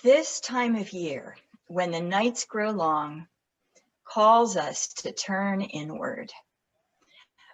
This time of year, when the nights grow long, calls us to turn inward.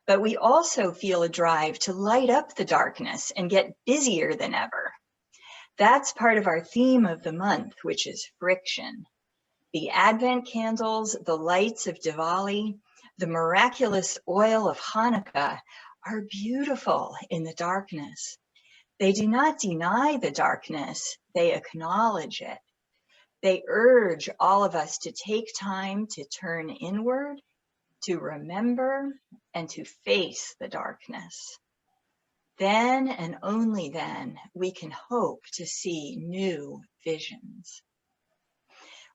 But we also feel a drive to light up the darkness and get busier than ever. That's part of our theme of the month, which is friction. The Advent candles, the lights of Diwali, the miraculous oil of Hanukkah are beautiful in the darkness. They do not deny the darkness, they acknowledge it. They urge all of us to take time to turn inward, to remember, and to face the darkness. Then and only then we can hope to see new visions.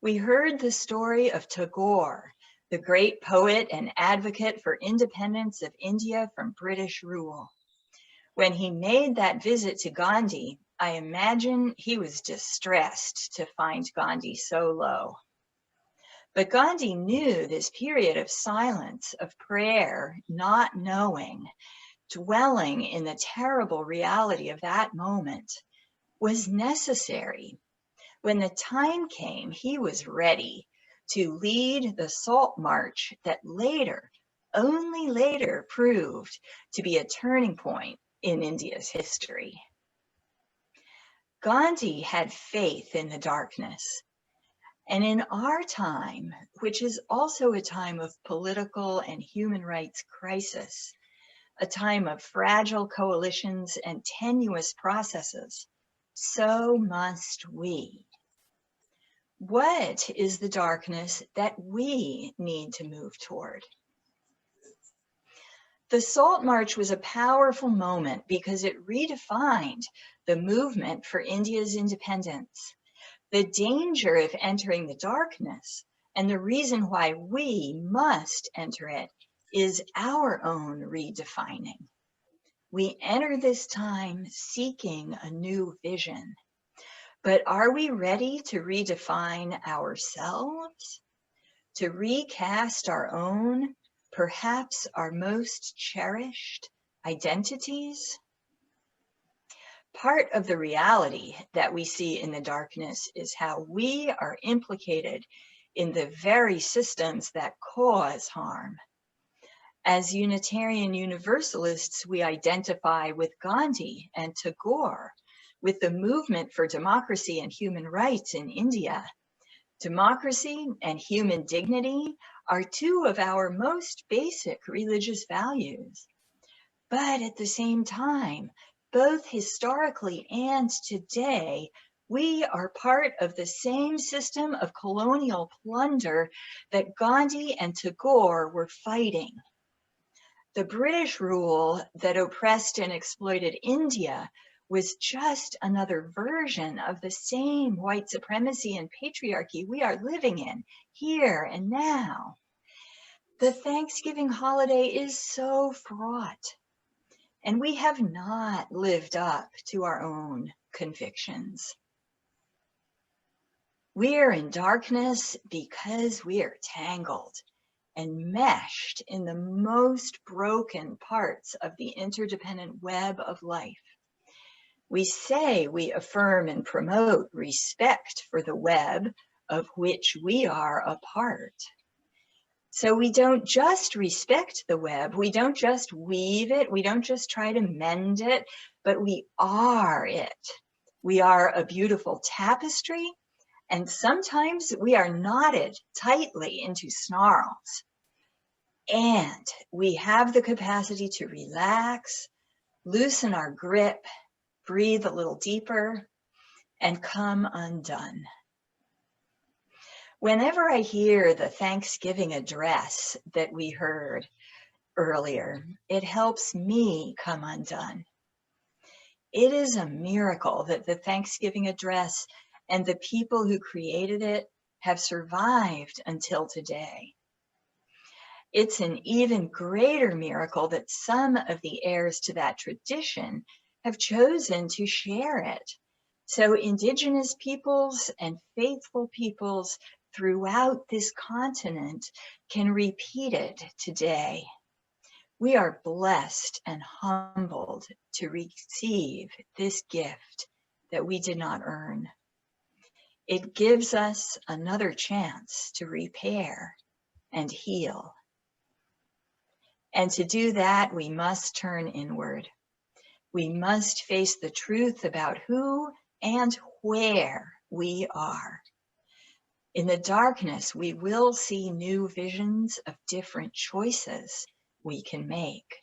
We heard the story of Tagore, the great poet and advocate for independence of India from British rule. When he made that visit to Gandhi, I imagine he was distressed to find Gandhi so low. But Gandhi knew this period of silence, of prayer, not knowing, dwelling in the terrible reality of that moment, was necessary. When the time came, he was ready to lead the salt march that later, only later, proved to be a turning point in India's history. Gandhi had faith in the darkness. And in our time, which is also a time of political and human rights crisis, a time of fragile coalitions and tenuous processes, so must we. What is the darkness that we need to move toward? The Salt March was a powerful moment because it redefined the movement for India's independence. The danger of entering the darkness and the reason why we must enter it is our own redefining. We enter this time seeking a new vision. But are we ready to redefine ourselves? To recast our own, perhaps our most cherished identities? Part of the reality that we see in the darkness is how we are implicated in the very systems that cause harm. As Unitarian Universalists, we identify with Gandhi and Tagore, with the movement for democracy and human rights in India. Democracy and human dignity are two of our most basic religious values. But at the same time, both historically and today, we are part of the same system of colonial plunder that Gandhi and Tagore were fighting. The British rule that oppressed and exploited India was just another version of the same white supremacy and patriarchy we are living in here and now. The Thanksgiving holiday is so fraught, and we have not lived up to our own convictions. We are in darkness because we are tangled and meshed in the most broken parts of the interdependent web of life. We say we affirm and promote respect for the web of which we are a part. So we don't just respect the web, we don't just weave it, we don't just try to mend it, but we are it. We are a beautiful tapestry, and sometimes we are knotted tightly into snarls. And we have the capacity to relax, loosen our grip, breathe a little deeper, and come undone. Whenever I hear the Thanksgiving address that we heard earlier, it helps me come undone. It is a miracle that the Thanksgiving address and the people who created it have survived until today. It's an even greater miracle that some of the heirs to that tradition have chosen to share it. So Indigenous peoples and faithful peoples throughout this continent can repeat it today. We are blessed and humbled to receive this gift that we did not earn. It gives us another chance to repair and heal. And to do that, we must turn inward. We must face the truth about who and where we are. In the darkness, we will see new visions of different choices we can make.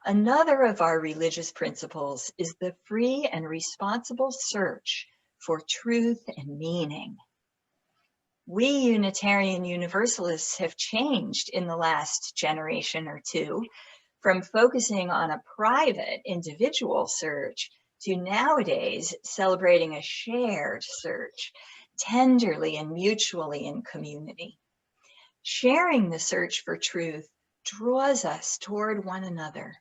Another of our religious principles is the free and responsible search for truth and meaning. We Unitarian Universalists have changed in the last generation or two from focusing on a private individual search to nowadays celebrating a shared search, tenderly and mutually in community. Sharing the search for truth draws us toward one another,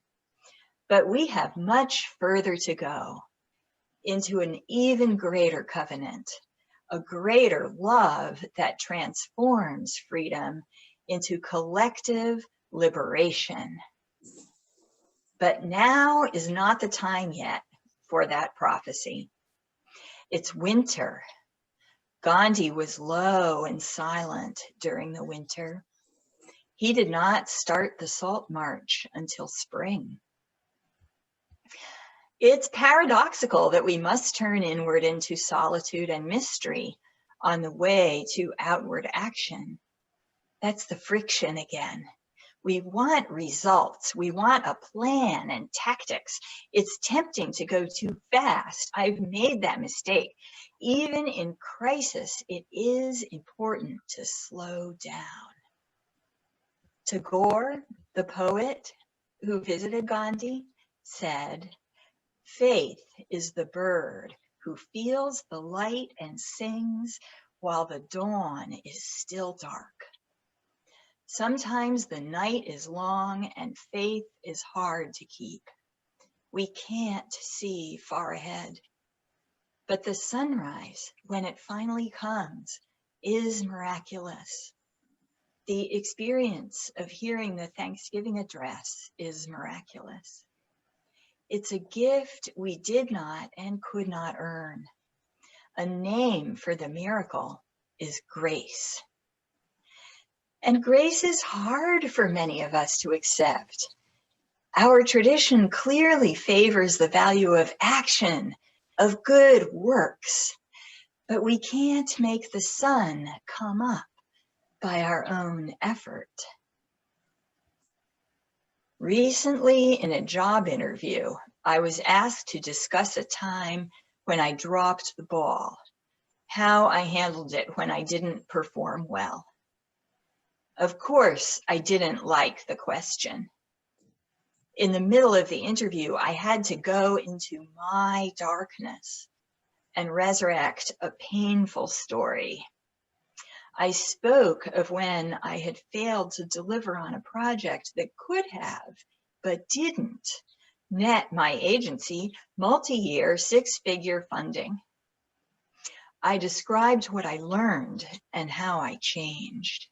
but we have much further to go into an even greater covenant, a greater love that transforms freedom into collective liberation. But now is not the time yet for that prophecy. It's winter. Gandhi was low and silent during the winter. He did not start the Salt March until spring. It's paradoxical that we must turn inward into solitude and mystery on the way to outward action. That's the friction again. We want results. We want a plan and tactics. It's tempting to go too fast. I've made that mistake. Even in crisis, it is important to slow down. Tagore, the poet who visited Gandhi, said, "Faith is the bird who feels the light and sings while the dawn is still dark." Sometimes the night is long and faith is hard to keep. We can't see far ahead. But the sunrise, when it finally comes, is miraculous. The experience of hearing the Thanksgiving address is miraculous. It's a gift we did not and could not earn. A name for the miracle is grace. And grace is hard for many of us to accept. Our tradition clearly favors the value of action, of good works, but we can't make the sun come up by our own effort. Recently, in a job interview, I was asked to discuss a time when I dropped the ball, how I handled it when I didn't perform well. Of course, I didn't like the question. In the middle of the interview, I had to go into my darkness and resurrect a painful story. I spoke of when I had failed to deliver on a project that could have, but didn't, net my agency multi-year six-figure funding. I described what I learned and how I changed.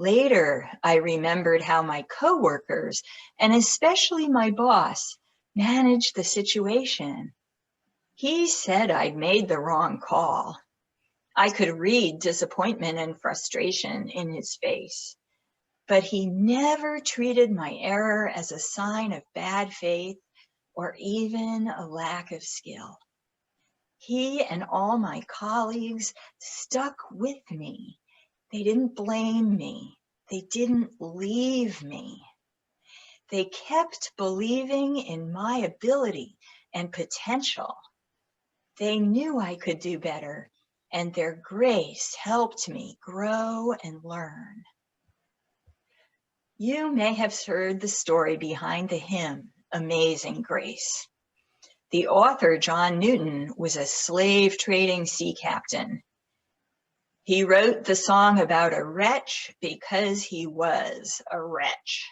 Later, I remembered how my coworkers, and especially my boss, managed the situation. He said I'd made the wrong call. I could read disappointment and frustration in his face, but he never treated my error as a sign of bad faith or even a lack of skill. He and all my colleagues stuck with me. They didn't blame me. They didn't leave me. They kept believing in my ability and potential. They knew I could do better, and their grace helped me grow and learn. You may have heard the story behind the hymn, Amazing Grace. The author, John Newton, was a slave trading sea captain. He wrote the song about a wretch because he was a wretch.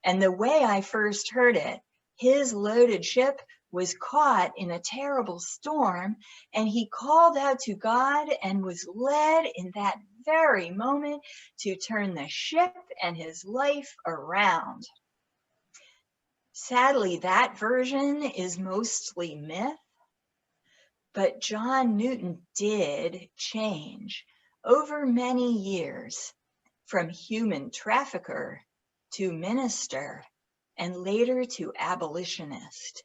And the way I first heard it, his loaded ship was caught in a terrible storm, and he called out to God and was led in that very moment to turn the ship and his life around. Sadly, that version is mostly myth, But John Newton did change over many years from human trafficker to minister and later to abolitionist.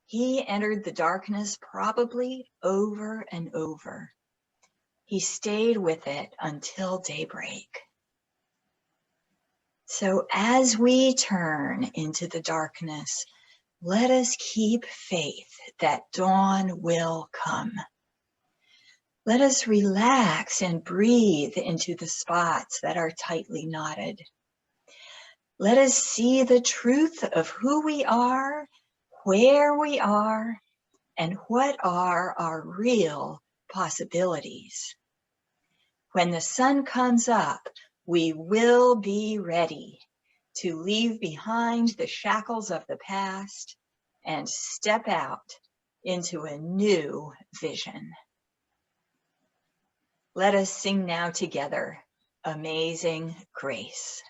He entered the darkness probably over and over. He stayed with it until daybreak. So as we turn into the darkness, let us keep faith that dawn will come. Let us relax and breathe into the spots that are tightly knotted. Let us see the truth of who we are, where we are, and what are our real possibilities. When the sun comes up, we will be ready to leave behind the shackles of the past and step out into a new vision. Let us sing now together, Amazing Grace.